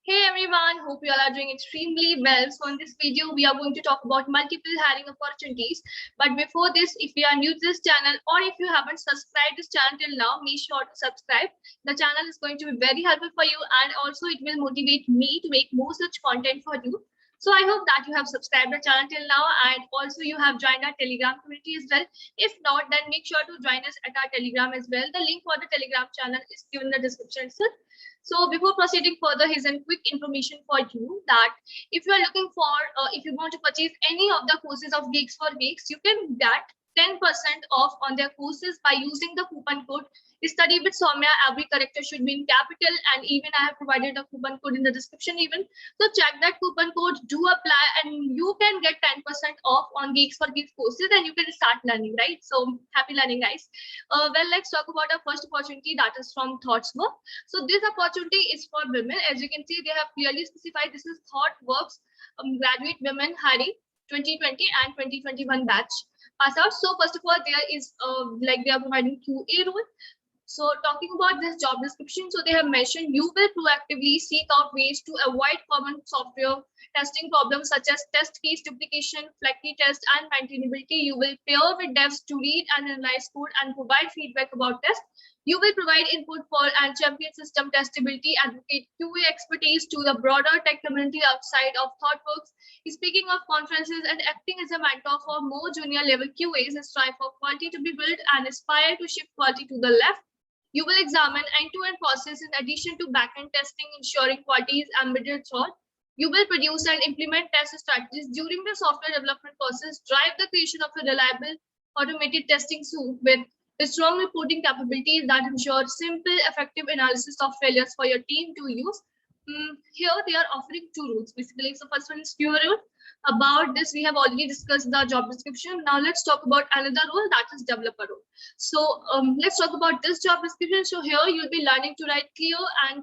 Hey everyone, hope you all are doing extremely well. So in this video, we are going to talk about multiple hiring opportunities. But before this, if you are new to this channel or if you haven't subscribed this channel till now, make sure to subscribe. The channel is going to be very helpful for you and also it will motivate me to make more such content for you. So I hope that you have subscribed the channel till now and also you have joined our Telegram community as well. If not, then make sure to join us at our Telegram as well. The link for the Telegram channel is given in the description itself. So before proceeding further, here's a quick information for you that if you are looking for, if you want to purchase any of the courses of Geeks for Geeks, you can get 10% off on their courses by using the coupon code Study with Soumya. Every character should be in capital, and even I have provided a coupon code in the description even. So check that coupon code, do apply, and you can get 10% off on Geeks for Geeks courses, and you can start learning, right? So happy learning, guys. Well, let's talk about our first opportunity that is from ThoughtWorks. So this opportunity is for women. As you can see, they have clearly specified this is ThoughtWorks graduate women hiring 2020 and 2021 batch pass out. So first of all, there is like they are providing QA role. So talking about this job description, so they have mentioned you will proactively seek out ways to avoid common software testing problems such as test case duplication, flexi test, and maintainability. You will pair with devs to read and analyze code and provide feedback about tests. You will provide input for and champion system testability, advocate QA expertise to the broader tech community outside of ThoughtWorks. Speaking of conferences and acting as a mentor for more junior level QAs, strive for quality to be built and aspire to shift quality to the left. You will examine end-to-end process in addition to back-end testing, ensuring quality is embedded throughout. You will produce and implement test strategies during the software development process, drive the creation of a reliable automated testing suite with strong reporting capabilities that ensure simple, effective analysis of failures for your team to use. Here they are offering two roles basically. So first one is QA role. About this, we have already discussed the job description. Now let's talk about another role, that is developer role. So let's talk about this job description. So here you'll be learning to write clear and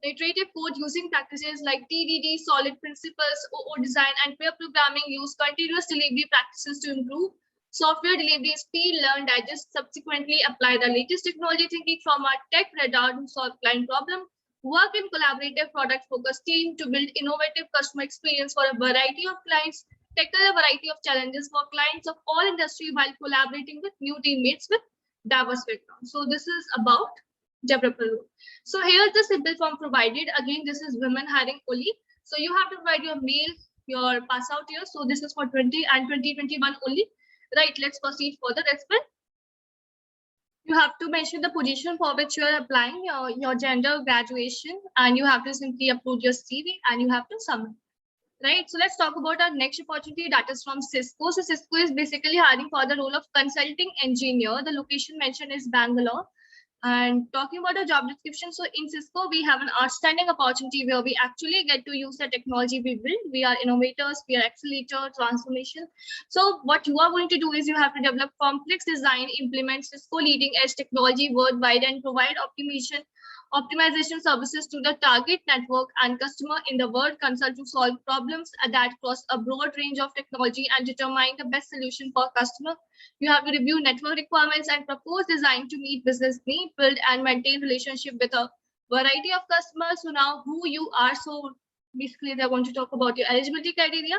iterative code using practices like TDD, solid principles, OO design, and pair programming. Use continuous delivery practices to improve software delivery speed, learn, digest, subsequently apply the latest technology thinking from our tech radar to solve client problem. Work in collaborative product-focused team to build innovative customer experience for a variety of clients, tackle a variety of challenges for clients of all industry while collaborating with new teammates with diverse backgrounds. So this is about developer role. So here's the simple form provided. Again, this is women hiring only. So you have to provide your mail, your pass out year. So this is for 20 and 2021 only. Right, let's proceed further as well. You have to mention the position for which you are applying, your gender, graduation, and you have to simply upload your CV and you have to submit. Right, so let's talk about our next opportunity that is from Cisco. So Cisco is basically hiring for the role of consulting engineer. The location mentioned is Bangalore. And talking about the job description, so in Cisco, we have an outstanding opportunity where we actually get to use the technology we build. We are innovators, we are accelerator, transformation. So what you are going to do is you have to develop complex design, implement Cisco leading edge technology worldwide, and provide optimization services to the target network and customer in the world. Consult to solve problems that cross a broad range of technology and determine the best solution for customer. You have to review network requirements and propose design to meet business needs, build and maintain relationship with a variety of customers. So now who you are. So basically they're going to talk about your eligibility criteria.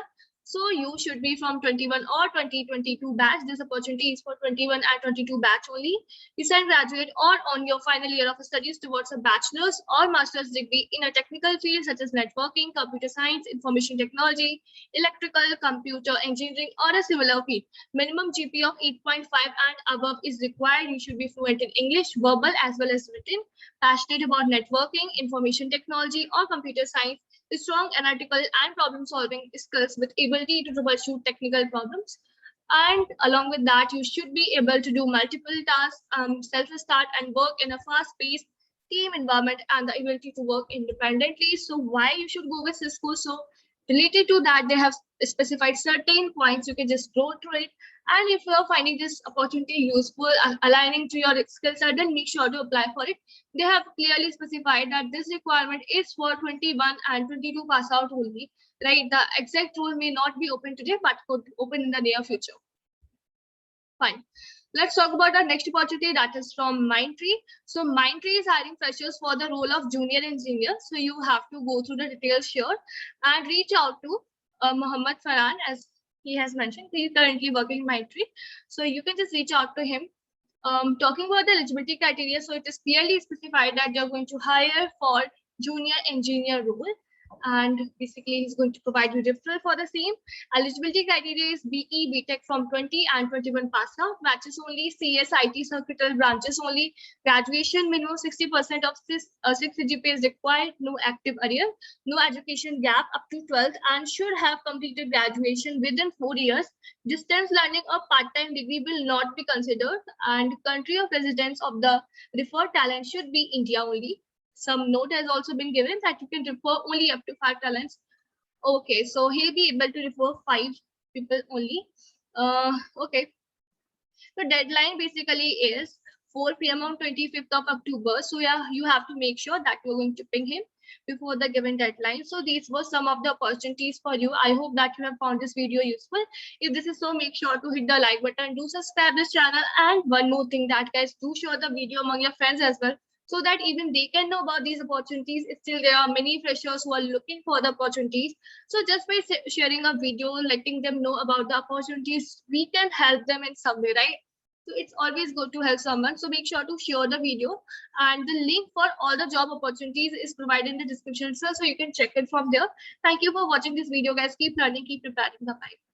So you should be from 21 or 2022 batch. This opportunity is for 21 and 22 batch only. You can graduate or on your final year of studies towards a bachelor's or master's degree in a technical field such as networking, computer science, information technology, electrical, computer engineering, or a similar field. Minimum GPA of 8.5 and above is required. You should be fluent in English, verbal as well as written, passionate about networking, information technology, or computer science, strong analytical and problem-solving skills with ability to troubleshoot technical problems. And along with that, you should be able to do multiple tasks, self-start and work in a fast-paced team environment and the ability to work independently. So why you should go with Cisco? So related to that, they have specified certain points. You can just go through it. And if you're finding this opportunity useful, aligning to your skill set, then make sure to apply for it. They have clearly specified that this requirement is for 21 and 22 pass out only, right? The exact role may not be open today, but could open in the near future. Fine. Let's talk about our next opportunity, that is from Mindtree. So Mindtree is hiring freshers for the role of junior engineer. So you have to go through the details here and reach out to Muhammad Farhan, as he has mentioned. He is currently working in Mindtree. So you can just reach out to him. Talking about the eligibility criteria, so it is clearly specified that you're going to hire for junior engineer role, and basically he's going to provide you referral for the same. Eligibility criteria is BE, BTech from 20 and 21 pass out, matches only, CS, IT, circuital branches only, graduation minimum 60% of 6 CGPA is required, no active arrear, no education gap up to 12th, and should have completed graduation within 4 years. Distance learning or part-time degree will not be considered, and country of residence of the referred talent should be India only. Some note has also been given that you can refer only up to 5 talents. Okay, so he'll be able to refer 5 people only. Okay, the deadline basically is 4 p.m. on 25th of October. So yeah, you have to make sure that you're going to ping him before the given deadline. So these were some of the opportunities for you. I hope that you have found this video useful. If this is so, make sure to hit the like button, do subscribe this channel, and one more thing, that guys, do share the video among your friends as well, so that even they can know about these opportunities. Still, there are many freshers who are looking for the opportunities. So just by sharing a video, letting them know about the opportunities, we can help them in some way, right? So it's always good to help someone. So make sure to share the video, and the link for all the job opportunities is provided in the description, so you can check it from there. Thank you for watching this video, guys. Keep learning, keep preparing. Bye-bye.